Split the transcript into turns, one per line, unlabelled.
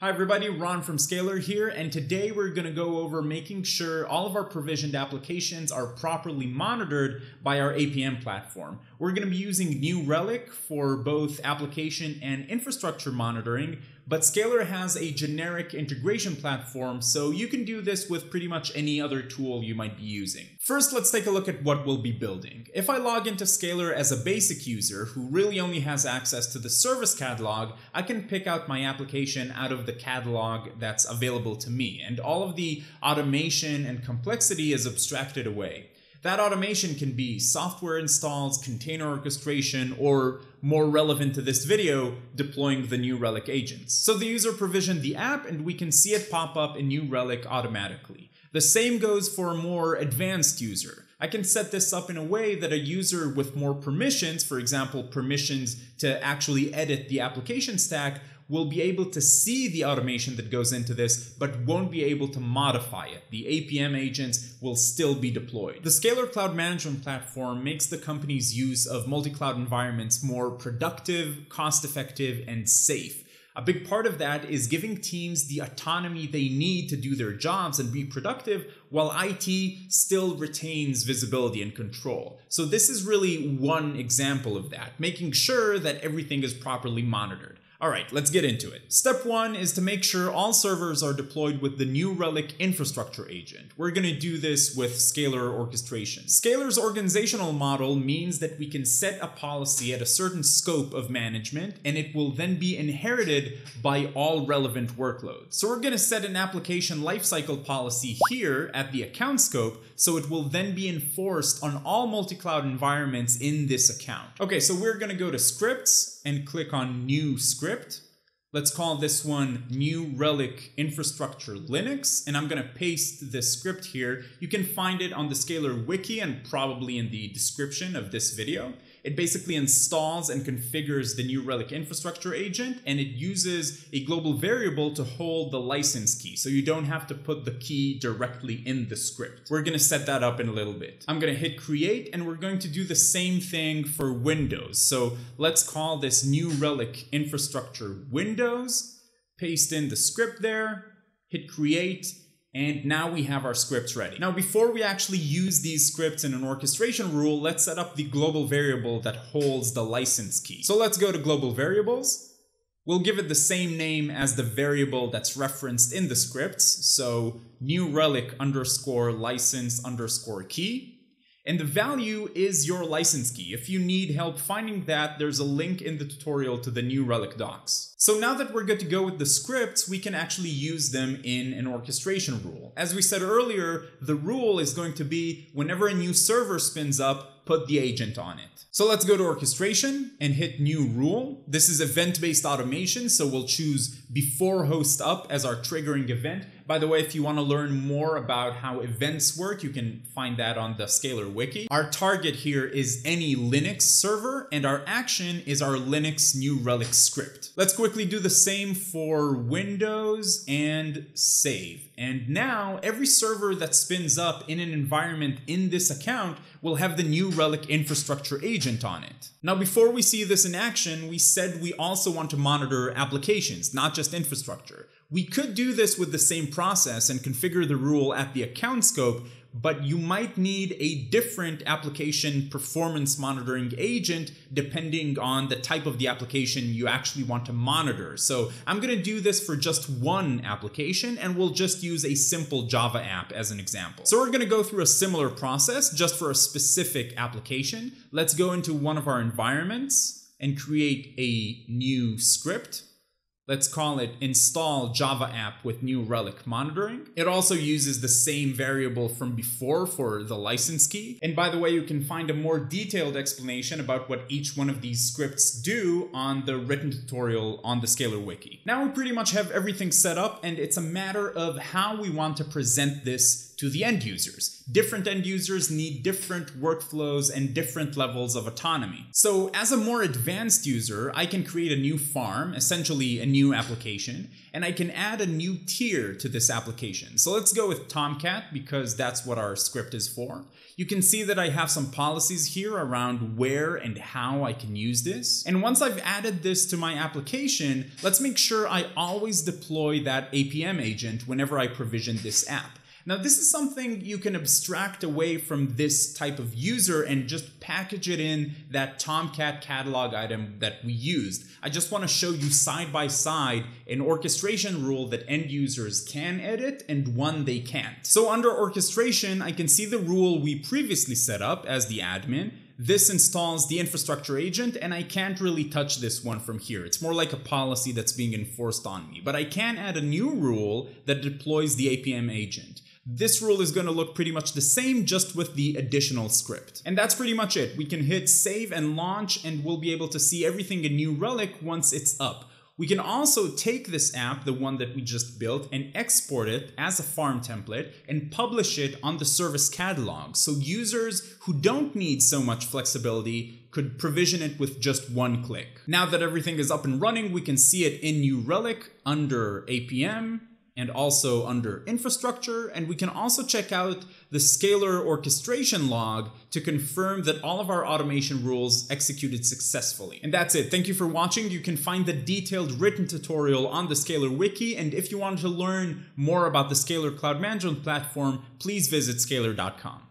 Hi everybody, Ron from Scalr here, and today we're going to go over making sure all of our provisioned applications are properly monitored by our APM platform. We're going to be using New Relic for both application and infrastructure monitoring, but Scalr has a generic integration platform, so you can do this with pretty much any other tool you might be using. First, let's take a look at what we'll be building. If I log into Scalr as a basic user who really only has access to the service catalog, I can pick out my application out of the catalog that's available to me, and all of the automation and complexity is abstracted away. That automation can be software installs, container orchestration, or more relevant to this video, deploying the New Relic agents. So the user provisioned the app and we can see it pop up in New Relic automatically. The same goes for a more advanced user. I can set this up in a way that a user with more permissions, for example, permissions to actually edit the application stack, will be able to see the automation that goes into this, but won't be able to modify it. The APM agents will still be deployed. The Scalr Cloud Management Platform makes the company's use of multi-cloud environments more productive, cost-effective, and safe. A big part of that is giving teams the autonomy they need to do their jobs and be productive, while IT still retains visibility and control. So this is really one example of that, making sure that everything is properly monitored. Alright, let's get into it. Step one is to make sure all servers are deployed with the New Relic infrastructure agent. We're going to do this with Scalr orchestration. Scalr's organizational model means that we can set a policy at a certain scope of management, and it will then be inherited by all relevant workloads. So we're going to set an application lifecycle policy here at the account scope, so it will then be enforced on all multi-cloud environments in this account. Okay, so we're going to go to scripts and click on new script. Let's call this one New Relic Infrastructure Linux, and I'm going to paste this script here. You can find it on the Scalr wiki and probably in the description of this video. It basically installs and configures the New Relic infrastructure agent, and it uses a global variable to hold the license key, so you don't have to put the key directly in the script. We're going to set that up in a little bit. I'm going to hit create, and we're going to do the same thing for Windows. So let's call this New Relic infrastructure Windows, paste in the script there, hit create, and now we have our scripts ready. Now, before we actually use these scripts in an orchestration rule, let's set up the global variable that holds the license key. So let's go to global variables. We'll give it the same name as the variable that's referenced in the scripts. So new relic underscore license underscore key. And the value is your license key. If you need help finding that, there's a link in the tutorial to the New Relic docs. So now that we're good to go with the scripts, we can actually use them in an orchestration rule. As we said earlier, the rule is going to be whenever a new server spins up, put the agent on it. So let's go to orchestration and hit new rule. This is event-based automation, so we'll choose before host up as our triggering event. By the way, if you want to learn more about how events work, you can find that on the Scalr wiki. Our target here is any Linux server, and our action is our Linux New Relic script. Let's quickly do the same for Windows and save. And now every server that spins up in an environment in this account will have the New Relic infrastructure agent on it. Now, before we see this in action, we said we also want to monitor applications, not just infrastructure. We could do this with the same process and configure the rule at the account scope, but you might need a different application performance monitoring agent depending on the type of the application you actually want to monitor. So I'm going to do this for just one application, and we'll just use a simple Java app as an example. So we're going to go through a similar process just for a specific application. Let's go into one of our environments and create a new script. Let's call it install Java app with New Relic monitoring. It also uses the same variable from before for the license key. And by the way, you can find a more detailed explanation about what each one of these scripts do on the written tutorial on the Scalr wiki. Now we pretty much have everything set up, and it's a matter of how we want to present this to the end users. Different end users need different workflows and different levels of autonomy. So as a more advanced user, I can create a new farm, essentially a new application, and I can add a new tier to this application. So let's go with Tomcat because that's what our script is for. You can see that I have some policies here around where and how I can use this. And once I've added this to my application, let's make sure I always deploy that APM agent whenever I provision this app. Now, this is something you can abstract away from this type of user and just package it in that Tomcat catalog item that we used. I just want to show you side by side an orchestration rule that end users can edit and one they can't. So under orchestration, I can see the rule we previously set up as the admin. This installs the infrastructure agent, and I can't really touch this one from here. It's more like a policy that's being enforced on me. But I can add a new rule that deploys the APM agent. This rule is going to look pretty much the same, just with the additional script. And that's pretty much it. We can hit save and launch, and we'll be able to see everything in New Relic once it's up. We can also take this app, the one that we just built, and export it as a farm template and publish it on the service catalog. So users who don't need so much flexibility could provision it with just one click. Now that everything is up and running, we can see it in New Relic under APM and also under infrastructure, and we can also check out the Scalr orchestration log to confirm that all of our automation rules executed successfully. And that's it. Thank you for watching. You can find the detailed written tutorial on the Scalr wiki, and if you want to learn more about the Scalr Cloud Management platform, please visit scalr.com.